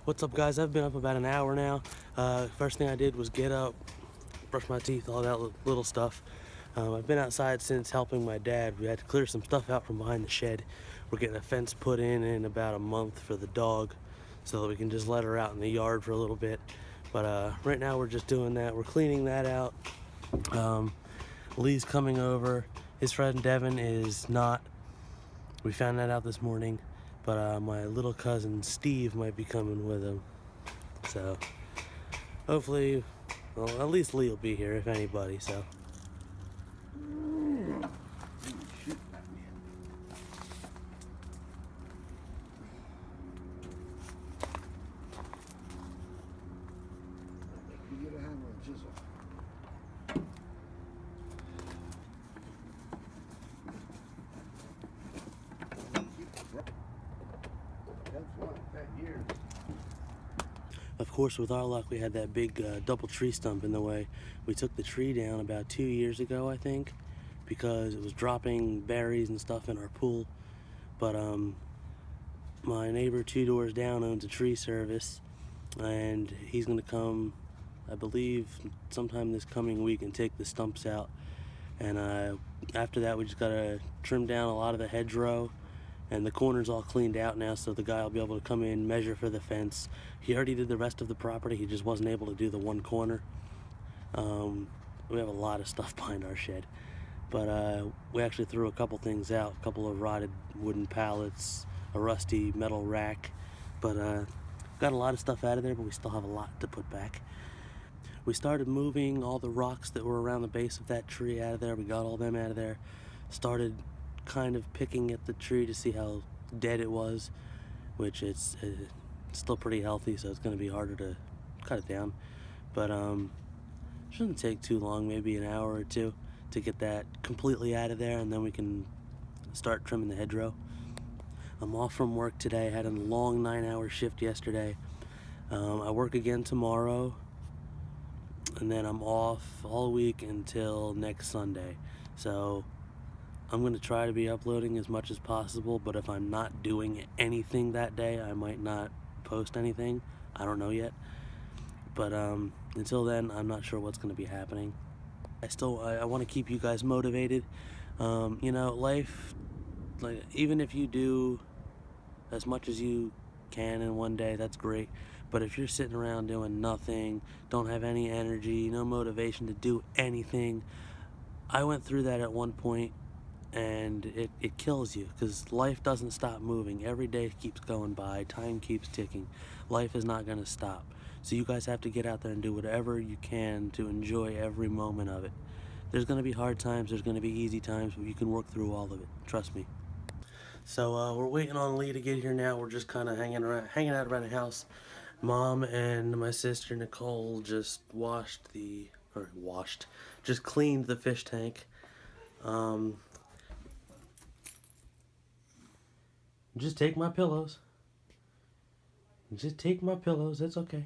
What's up, guys? I've been up about an hour now. First thing I did was get up, brush my teeth, all that little stuff. I've been outside since helping my dad. We had to clear some stuff out from behind the shed. We're getting a fence put in about a month for the dog so that we can just let her out in the yard for a little bit. But right now we're just doing that. We're cleaning that out. Lee's coming over. His friend Devin is not. We found that out this morning. But my little cousin Steve might be coming with him. So hopefully, well, at least Lee will be here if anybody. So. You get a hammer and chisel. That's what, that years. Of course, with our luck, we had that big double tree stump in the way. We took the tree down about 2 years ago, I think, because it was dropping berries and stuff in our pool. But my neighbor 2 doors down owns a tree service, and he's gonna come, I believe, sometime this coming week and take the stumps out. And after that, we just gotta trim down a lot of the hedgerow, and the corner's all cleaned out now, so the guy will be able to come in, measure for the fence. He already did the rest of the property, he just wasn't able to do the one corner. We have a lot of stuff behind our shed, but we actually threw a couple things out, a couple of rotted wooden pallets, a rusty metal rack, but got a lot of stuff out of there, but we still have a lot to put back. We started moving all the rocks that were around the base of that tree out of there. We got all them out of there. Started kind of picking at the tree to see how dead it was, which it's still pretty healthy, so it's going to be harder to cut it down. But shouldn't take too long, maybe an hour or two, to get that completely out of there, and then we can start trimming the hedgerow. I'm off from work today. I had a long 9-hour shift yesterday. I work again tomorrow, and then I'm off all week until next Sunday. So I'm going to try to be uploading as much as possible, but if I'm not doing anything that day, I might not post anything. I don't know yet. But until then, I'm not sure what's going to be happening. I want to keep you guys motivated. You know, life, like, even if you do as much as you can in one day, that's great. But if you're sitting around doing nothing, don't have any energy, no motivation to do anything, I went through that at one point, and it kills you, because life doesn't stop moving. Every day keeps going by, time keeps ticking. Life is not going to stop. So you guys have to get out there and do whatever you can to enjoy every moment of it. There's going to be hard times, there's going to be easy times, but you can work through all of it. Trust me. So we're waiting on Lee to get here now. We're just kind of hanging out around the house. Mom and my sister Nicole just just cleaned the fish tank. Just take my pillows. Just take my pillows, it's okay.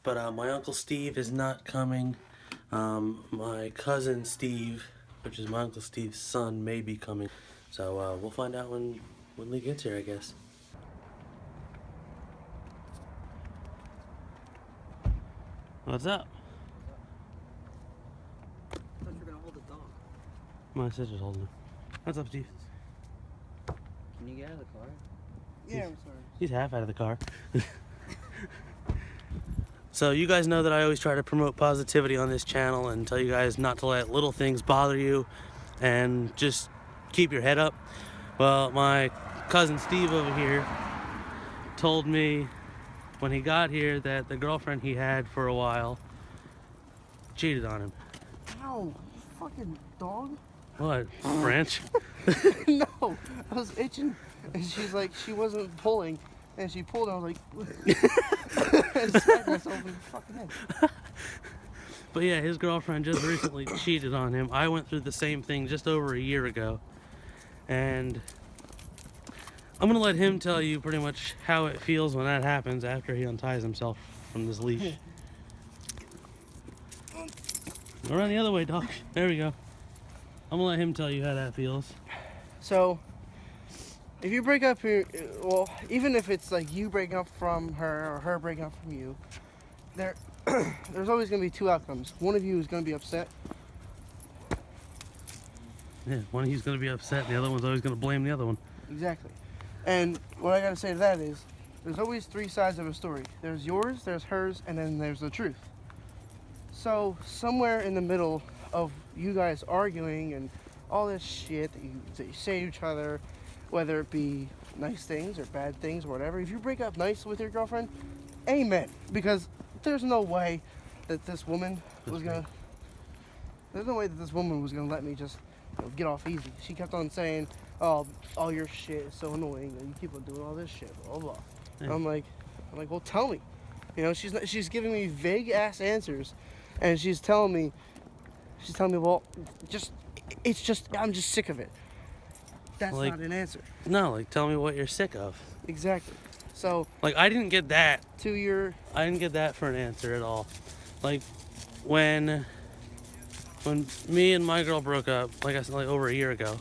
But my Uncle Steve is not coming. My cousin Steve, which is my Uncle Steve's son, may be coming. So we'll find out when Lee gets here, I guess. What's up? I thought you were gonna hold the dog. My sister's holding him. What's up, Steve? Can you get out of the car? Yeah, I'm sorry. He's half out of the car. So you guys know that I always try to promote positivity on this channel and tell you guys not to let little things bother you and just keep your head up. Well, my cousin Steve over here told me when he got here that the girlfriend he had for a while cheated on him. Ow, you fucking dog. What, French? No, I was itching, and she's like, she wasn't pulling, and she pulled, I was like, I smacked myself in the fucking head. But yeah, his girlfriend just recently cheated on him. I went through the same thing just over a year ago. And I'm gonna let him tell you pretty much how it feels when that happens after he unties himself from this leash. Go around the other way, dog. There we go. I'm gonna let him tell you how that feels. So, if you break up, well, even if it's like you breaking up from her or her breaking up from you, there's always gonna be two outcomes. One of you is gonna be upset. Yeah, one of you's gonna be upset, and the other one's always gonna blame the other one. Exactly. And what I gotta say to that is, there's always three sides of a story. There's yours, there's hers, and then there's the truth. So somewhere in the middle of you guys arguing and all this shit that you say to each other, whether it be nice things or bad things or whatever, if you break up nice with your girlfriend, amen. Because there's no way that this woman was gonna. There's no way that this woman was gonna let me just get off easy. She kept on saying, "Oh, all your shit is so annoying, and you keep on doing all this shit, blah blah." Yeah. I'm like, well, tell me. You know, she's giving me vague ass answers, and she's telling me, well, I'm just sick of it. That's Like- not an answer. No, like tell me what you're sick of. Exactly. So Like I didn't get that. I I didn't get that for an answer at all. Like when me and my girl broke up, like I said, like over a year ago.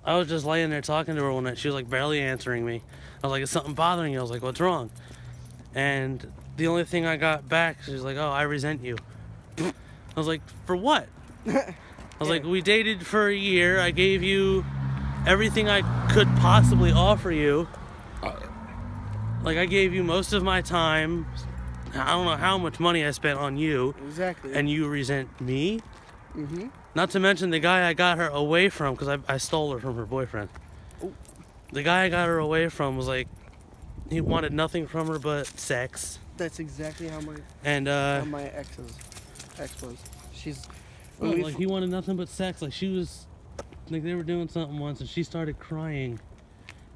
I was just laying there talking to her one night. She was like barely answering me. I was like, "Is something bothering you?" I was like, "What's wrong?" And the only thing I got back, she was like, "Oh, I resent you." I was like, "For what?" I was like, "We dated for a year. I gave you everything I could possibly offer you. Like I gave you most of my time. I don't know how much money I spent on you, exactly. and you resent me. Mm-hmm. Not to mention the guy I got her away from, because I stole her from her boyfriend. Oh. The guy I got her away from was like, he wanted nothing from her but sex. That's exactly how And my ex was. She's well, like he wanted nothing but sex. Like she was, like they were doing something once, and she started crying,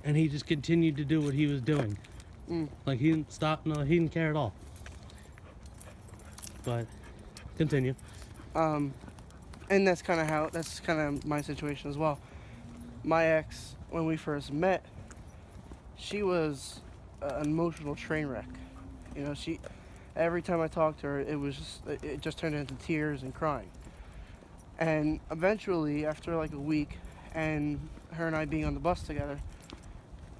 and he just continued to do what he was doing. Mm. Like he didn't stop. No, he didn't care at all. But continue. And that's kind of my situation as well. My ex, when we first met, she was an emotional train wreck. You know, every time I talked to her, it just turned into tears and crying. And eventually, after like a week, and her and I being on the bus together,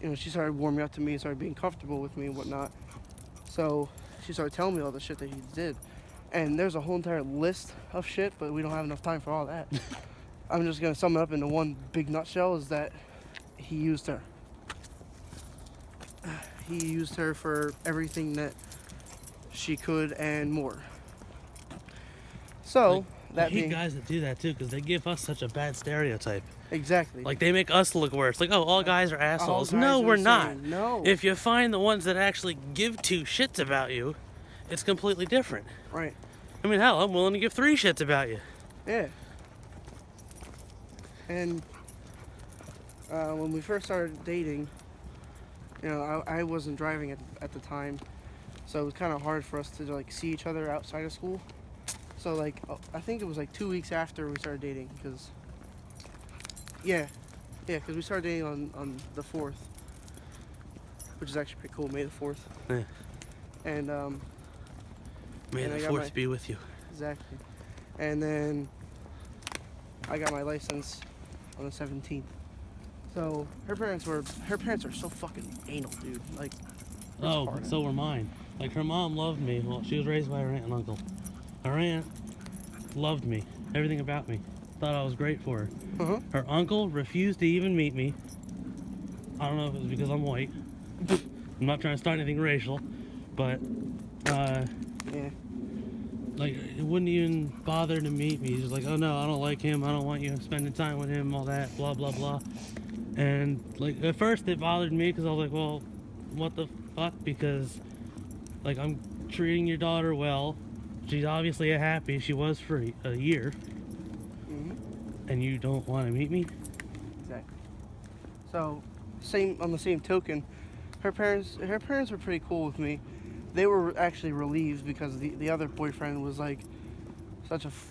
you know, she started warming up to me, started being comfortable with me and whatnot. So she started telling me all the shit that he did. And there's a whole entire list of shit, but we don't have enough time for all that. I'm just gonna sum it up into one big nutshell: is that he used her. He used her for everything that she could and more. So I hate guys that do that too, because they give us such a bad stereotype. exactly. Like they make us look worse. Like, oh, all guys are assholes. guys No, are we're the not. same. No. If you find the ones that actually give two shits about you, it's completely different. Right. I mean, hell, I'm willing to give three shits about you. Yeah. And when we first started dating, you know, I wasn't driving at the time, so it was kind of hard for us to like see each other outside of school. So like, I think it was like 2 weeks after we started dating, because because we started dating on the 4th, which is actually pretty cool, May the 4th. Yeah. And May And the I got force my- be with you. exactly. And then I got my license on the 17th. So her parents are so fucking anal, dude. Like, Oh, hard. so were mine. Like her mom loved me. Well, she was raised by her aunt and uncle. Her aunt loved me. Everything about me. Thought I was great for her. uh-huh. Her uncle refused to even meet me. I don't know if it was because I'm white. I'm not trying to start anything racial, but Yeah. like it wouldn't even bother to meet me. He's just like, oh no, I don't like him. I don't want you spending time with him. All that, blah blah blah. And like at first it bothered me because I was like, well, what the fuck? Because like I'm treating your daughter well. She's obviously happy. She was for a year, hmm and you don't want to meet me. Exactly. So, on the same token, her parents were pretty cool with me. They were actually relieved because the other boyfriend was like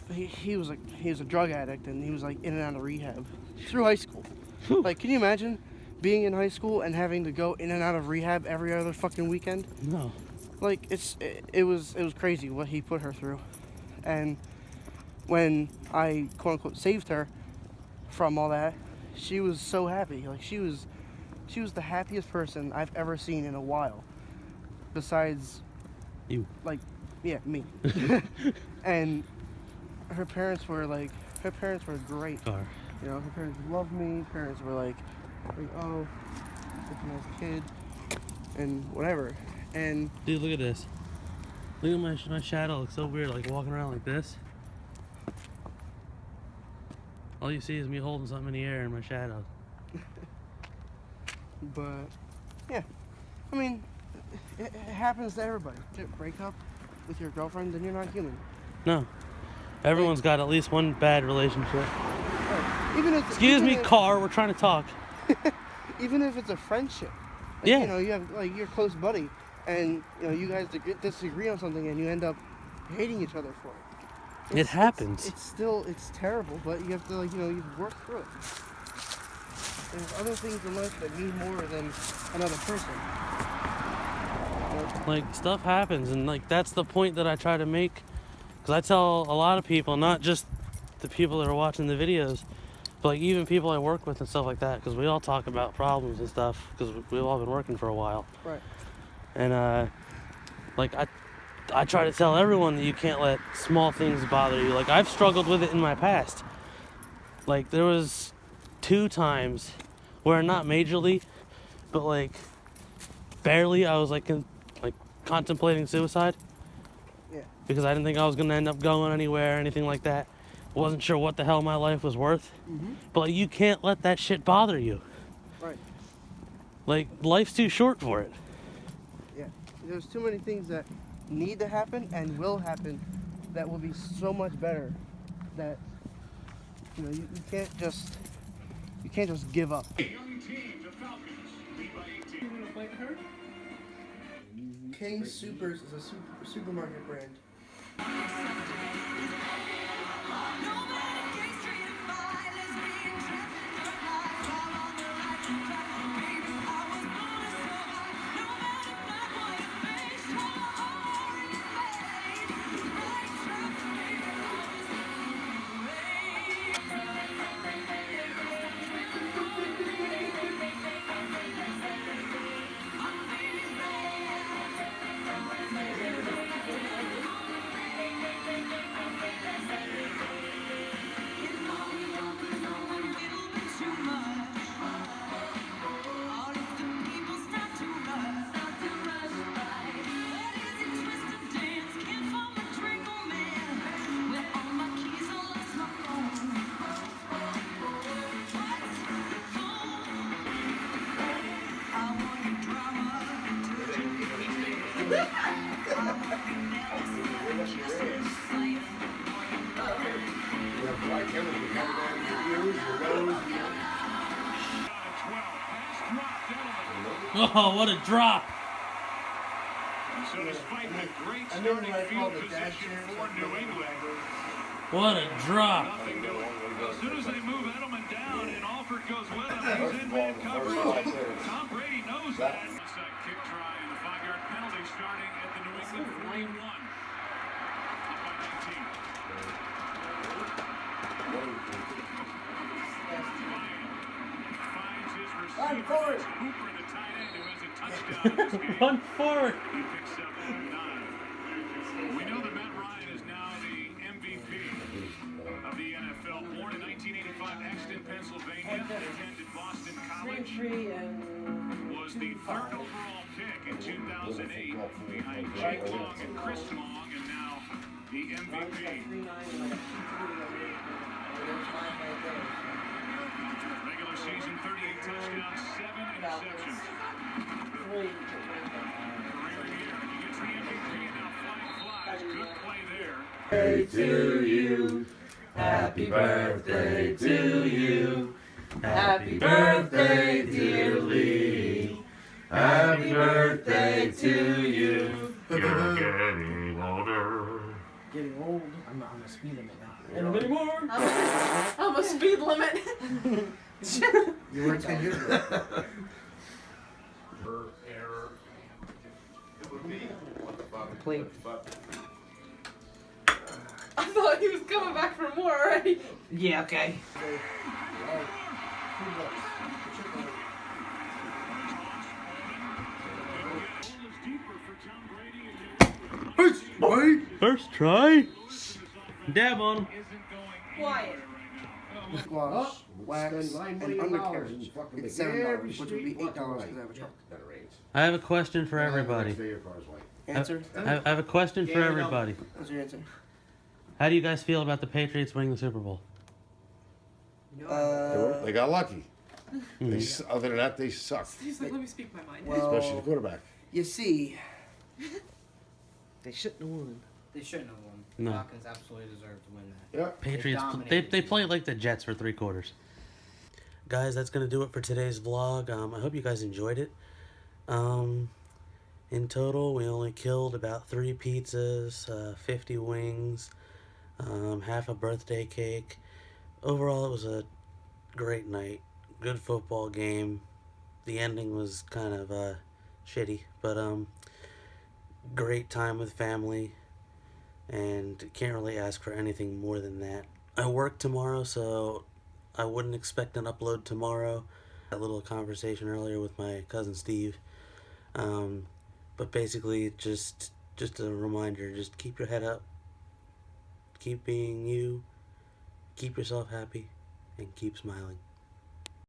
he was a drug addict, and he was like in and out of rehab through high school. Whew. Like, can you imagine being in high school and having to go in and out of rehab every other fucking weekend? No. Like, it was crazy what he put her through. And when I quote unquote saved her from all that, she was so happy. Like she was the happiest person I've ever seen in a while. Besides, You. like, yeah, me. And her parents were great. Car. You know, her parents loved me. Parents were like oh, such a nice kid, and whatever. And Dude, look at this. Look at my shadow. Looks so weird, like walking around like this. All you see is me holding something in the air in my shadow. but yeah, I mean, it happens to everybody. You break up with your girlfriend, then you're not human. No. Everyone's got at least one bad relationship. Right. Even if Excuse me, car, we're trying to talk. Even if it's a friendship. Like, Yeah. You know, you have like your close buddy, and you know you guys disagree on something, and you end up hating each other for it. It happens. It's terrible, but you have to you work through it. There's other things in life that mean more than another person. Like, stuff happens, and like that's the point that I try to make. Because I tell a lot of people, not just the people that are watching the videos, but like even people I work with and stuff like that, because we all talk about problems and stuff, because we've all been working for a while. Right. And like I try to tell everyone that you can't let small things bother you. Like, I've struggled with it in my past. Like, there was 2 times where, not majorly, but like barely, I was like contemplating suicide. Yeah. Because I didn't think I was gonna end up going anywhere or anything like that. Wasn't sure what the hell my life was worth. Mm-hmm. But like, you can't let that shit bother you. Right. Like, life's too short for it. Yeah. There's too many things that need to happen and will happen that will be so much better that you can't just give up. Young team, the Falcons, lead by 18. You gonna fight her? King Supers is a supermarket brand. Oh, what a drop! So despite the great I know starting what I call field the dash position here. for New England, What a drop! nothing doing. As soon as they move Edelman down and Alford goes with him, he's in man coverage. Tom Brady knows that. Onside kick try and the 5-yard penalty starting at the New England 41. Up by 19. Finds his receiver. Hooper, the tight end, who has a touchdown in this game. Run forward! He picks up 9. We know that Matt Ryan is now the MVP of the NFL. Born in 1985, Exton, Pennsylvania, attended Boston College. Was the 3rd overall pick in 2008 behind Jake Long and Chris Long, and now the MVP. Regular season, 38 touchdowns, 7 interceptions. Career year, he gets the MVP and now flies. Good play there. To you, happy birthday to you, happy birthday dear Lee, happy birthday to you. You're getting older. Getting old. I'm a speed limit now. And many more! I'm a speed limit. You were 10 years ago. Her error. Plate. I thought he was coming back for more already. Yeah, okay. First try. Dab on him. Quiet. Wash, wax, and undercarriage. It's $7, which would be $8 because I have a truck. I have a question for everybody. Answer? I have a question for everybody. What's your answer? How do you guys feel about the Patriots winning the Super Bowl? They got lucky. Other than that, they suck. He's like, let me speak my mind. Especially the Well, quarterback. you see, they shouldn't have won. They shouldn't have won. No. Falcons absolutely deserved to win that. Yeah. Patriots, they dominated. play like the Jets for 3 quarters. Guys, that's going to do it for today's vlog. I hope you guys enjoyed it. In total, we only killed about 3 pizzas, 50 wings, half a birthday cake. Overall, it was a great night. Good football game. The ending was kind of shitty, but great time with family. And can't really ask for anything more than that. I work tomorrow, so I wouldn't expect an upload tomorrow. A little conversation earlier with my cousin Steve. But basically, just a reminder, just keep your head up. Keep being you. Keep yourself happy. And keep smiling.